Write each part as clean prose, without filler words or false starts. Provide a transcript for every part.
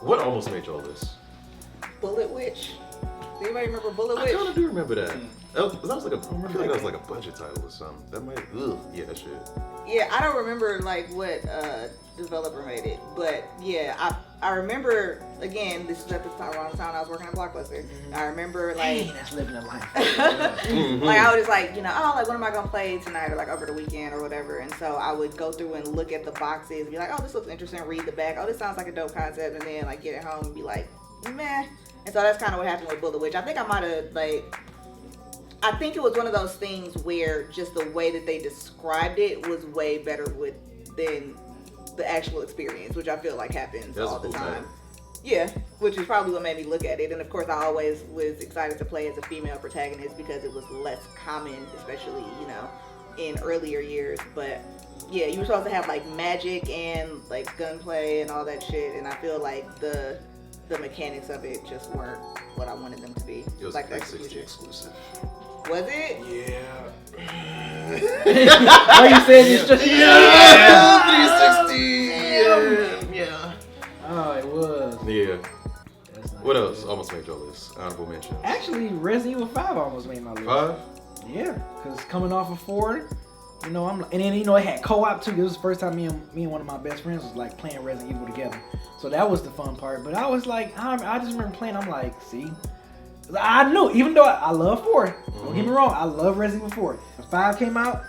What almost made y'all list? Bullet Witch. Do anybody remember Bullet I Witch? kind of do remember that. That was like a. I feel like that was like a budget title or something. That might. Ugh. Yeah, that shit. Yeah, I don't remember like what developer made it, but yeah, I remember. Again, this was at the time around the time I was working at Blockbuster. I remember like. Hey, that's living a life. Like I was just like, like what am I gonna play tonight or like over the weekend or whatever, and so I would go through and look at the boxes and be like, oh, this looks interesting, read the back, oh, this sounds like a dope concept, and then like get it home and be like, meh. And so that's kind of what happened with Bullet Witch. I think I might have I think it was one of those things where just the way that they described it was way better than the actual experience, which I feel like happens all the time. Yeah, which is probably what made me look at it. And of course, I always was excited to play as a female protagonist because it was less common, especially, in earlier years. But yeah, you were supposed to have like magic and like gunplay and all that shit. And I feel like the mechanics of it just weren't what I wanted them to be. It was like the 360 exclusive. Was it? Yeah. Why you saying it's just 360. Yeah. Oh, it was. Yeah. That's not What good. else almost made your list? Honorable mentions. Actually, Resident Evil 5 almost made my list. 5? Yeah, because coming off of 4, and then it had co-op too. It was the first time me and one of my best friends was like playing Resident Evil together. So that was the fun part. But I was like, I just remember playing. I'm like, see, I knew, even though I love 4. Don't get me wrong, I love Resident Evil 4. When 5 came out,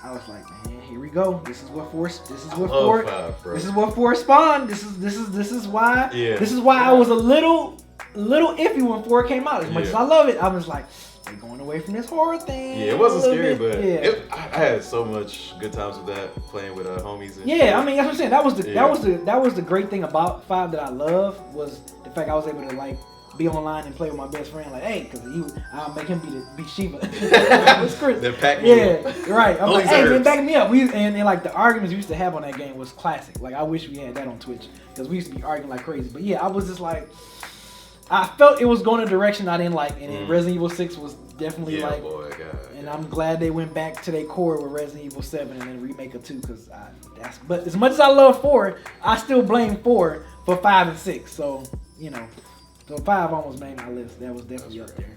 I was like, man, here we go. This is what 4. This is what 4. 5, bro. This is what 4 spawned. This is why. Yeah. This is why I was a little iffy when 4 came out. As much as I love it, I was like, they're going away from this horror thing. Yeah, it wasn't scary, but yeah. I had so much good times with that, playing with homies and shit. Yeah, I mean that's what I'm saying. That was the great thing about 5 that I love was the fact I was able to like be online and play with my best friend. Like, hey, because I'll make him be Shiva. It's Chris. Then pack me Yeah, up. right. I'm All like, these hey, man, herbs. back me up. And like the arguments we used to have on that game was classic. Like I wish we had that on Twitch because we used to be arguing like crazy. But yeah, I was just like, I felt it was going a direction I didn't like, and then Resident Evil 6 was definitely like. Boy, God. And I'm glad they went back to their core with Resident Evil 7 and then remake of 2 because but as much as I love 4, I still blame 4 for 5 and 6. So, so 5 almost made my list. That was definitely up there.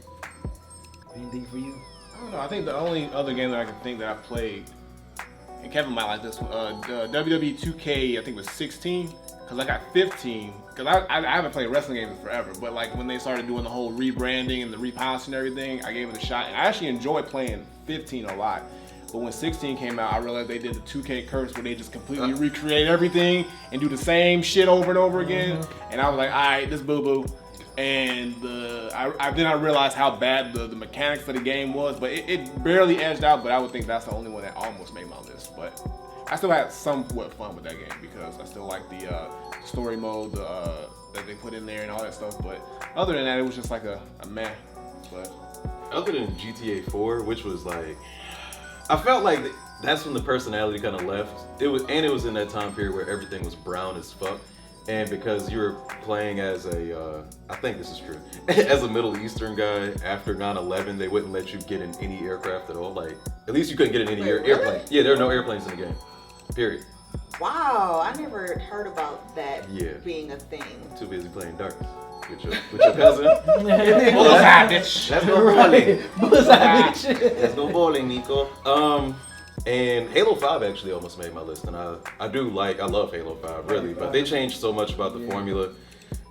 Anything for you? I don't know. I think the only other game that I can think that I played, and Kevin might like this one, WWE 2K, I think it was 16, because I got 15. Because I haven't played wrestling games in forever, but like when they started doing the whole rebranding and the repolishing and everything, I gave it a shot. And I actually enjoyed playing 15 a lot. But when 16 came out, I realized they did the 2K curse where they just completely recreate everything and do the same shit over and over again. And I was like, all right, this boo-boo. And then I realized how bad the mechanics of the game was, but it barely edged out. But I would think that's the only one that almost made my list. But I still had somewhat fun with that game because I still like the story mode that they put in there and all that stuff. But other than that, it was just like a meh. But other than GTA 4, which was like, I felt like that's when the personality kind of left. It was in that time period where everything was brown as fuck. And because you were playing as I think this is true, as a Middle Eastern guy, after 9/11, they wouldn't let you get in any aircraft at all. Like, at least you couldn't get in any airplane. Yeah, there are no airplanes in the game. Period. Wow, I never heard about that being a thing. Too busy playing darts with your cousin. bullseye, bitch. That's no bowling. Bullseye, bitch. That's no bowling, Nico. And Halo 5 actually almost made my list, and I love Halo 5 really, but they changed so much about the formula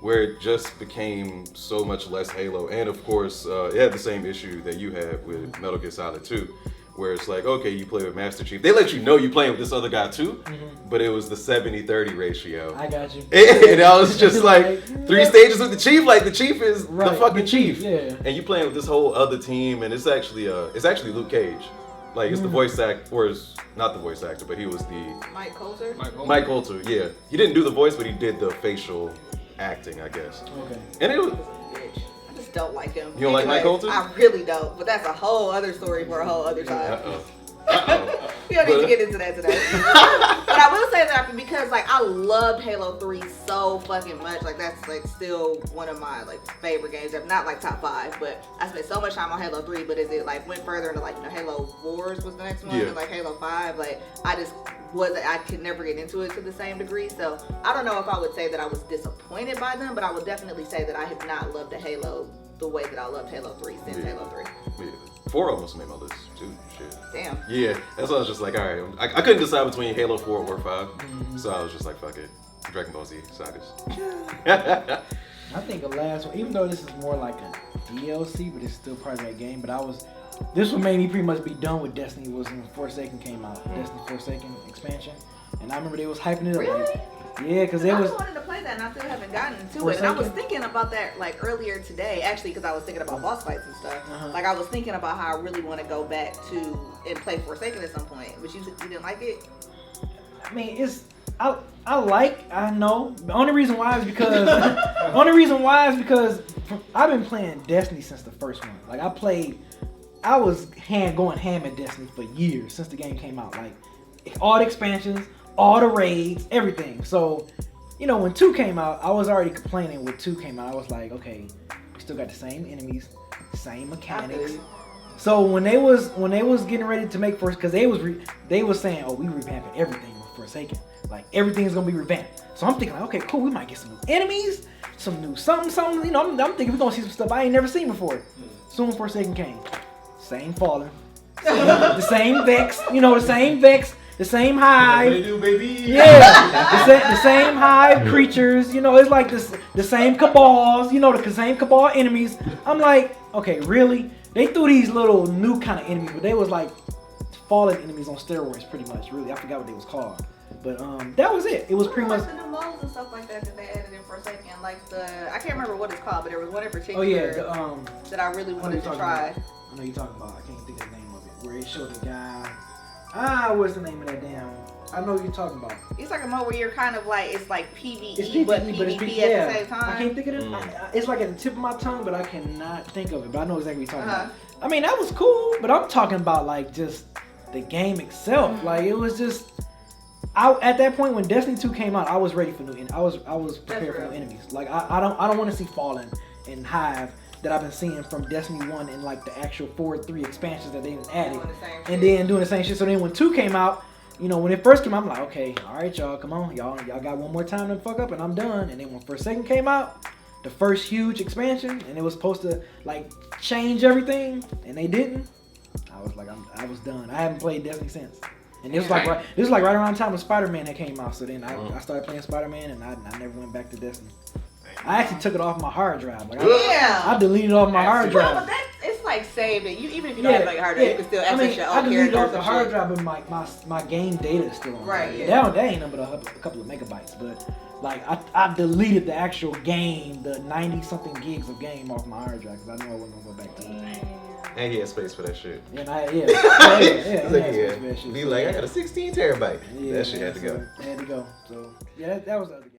where it just became so much less Halo, and of course it had the same issue that you had with Metal Gear Solid 2, where it's like, okay, you play with Master Chief, they let you know you playing with this other guy too, but it was the 70-30 ratio. I got you. And I was just like 3 stages with the Chief, like the Chief is the fucking Chief. Yeah. And you playing with this whole other team, and it's actually Luke Cage. Like, it's the voice actor, or is not the voice actor, but he was the... Mike Coulter? Mike Coulter, yeah. He didn't do the voice, but he did the facial acting, I guess. Okay. And it was... Bitch. I just don't like him. You don't like Mike Coulter? I really don't, but that's a whole other story for a whole other time. Uh-oh. We don't need to get into that today. But I will say that because because like I loved Halo 3 so fucking much. Like that's like still one of my like favorite games. Not like top 5, but I spent so much time on Halo 3. But as it like went further into like Halo Wars was the next one, and like Halo 5, like I could never get into it to the same degree. So I don't know if I would say that I was disappointed by them, but I would definitely say that I have not loved a Halo the way that I loved Halo 3 since Halo 3. Yeah. 4 almost made my list too. Shit. Damn. Yeah, that's why I was just like, all right. I couldn't decide between Halo 4 or 5, so I was just like, fuck it. Dragon Ball Z sagas. I think the last one, even though this is more like a DLC, but it's still part of that game. But this one made me pretty much be done with Destiny was when Forsaken came out, Destiny Forsaken expansion, and I remember they was hyping it up. Really? Like, yeah, because it was. I wanted to play that, and I still haven't gotten to Forsaken? it. And I was thinking about that like earlier today, actually, because I was thinking about boss fights and stuff. Like I was thinking about how I really want to go back to and play Forsaken at some point. But you didn't like it? I mean, I know. The only reason why is because I've been playing Destiny since the first one. Like I was going ham at Destiny for years since the game came out. Like all the expansions, all the raids, everything. So, when 2 came out, I was already complaining when 2 came out. I was like, okay, we still got the same enemies, same mechanics. So when they was getting ready to make first, because they was saying, oh, we revamping everything with Forsaken. Like everything's gonna be revamped. So I'm thinking, like, okay, cool, we might get some new enemies, some new something. I'm thinking we're gonna see some stuff I ain't never seen before. Soon Forsaken came. Same Fallen. The same Vex, the same Hive. What they do, baby? Yeah, the same Hive creatures. It's like the same Cabals. The same Cabal enemies. I'm like, okay, really? They threw these little new kind of enemies, but they was like Fallen enemies on steroids, pretty much. Really, I forgot what they was called. But that was it. It was pretty much the new modes and stuff like that they added in Forsaken. Like I can't remember what it's called, but there was one in particular. Oh yeah, that I really wanted to try. I know you're talking about. I can't think of the name of it. Where it showed the guy. What's the name of that damn? I know what you're talking about. It's like a mode where you're kind of like it's like PvE, it's PvE but PvP at the same time. I can't think of it. It's like at the tip of my tongue, but I cannot think of it. But I know exactly what you're talking about. I mean, that was cool, but I'm talking about like just the game itself. Like it was just. At that point when Destiny 2 came out, I was ready for new enemies. I was prepared for new enemies. Like I don't want to see Fallen and Hive that I've been seeing from Destiny 1 and like the actual 4-3 expansions that they've added. And then doing the same shit. So then when 2 came out, when it first came out, I'm like, okay, all right, y'all, come on. Y'all got one more time to fuck up and I'm done. And then when Forsaken came out, the first huge expansion, and it was supposed to like change everything, and they didn't. I was like, I was done. I haven't played Destiny since. And this was like right around the time when Spider-Man had came out. So then I started playing Spider-Man, and I never went back to Destiny. I actually took it off my hard drive. Like I deleted it off my hard drive. Well, but it's like saved it. Even if you don't have like a hard drive, you can still access your own characters. I deleted it off the hard drive, but my game data is still on. Right. Yeah. That ain't nothing but a couple of megabytes. But like I deleted the actual game, the 90-something gigs of game off my hard drive because I knew I wasn't gonna go back to it. And he had space for that shit. And Be like, I got a 16 terabyte. That shit had to go. It had to go. So yeah, that was the other game.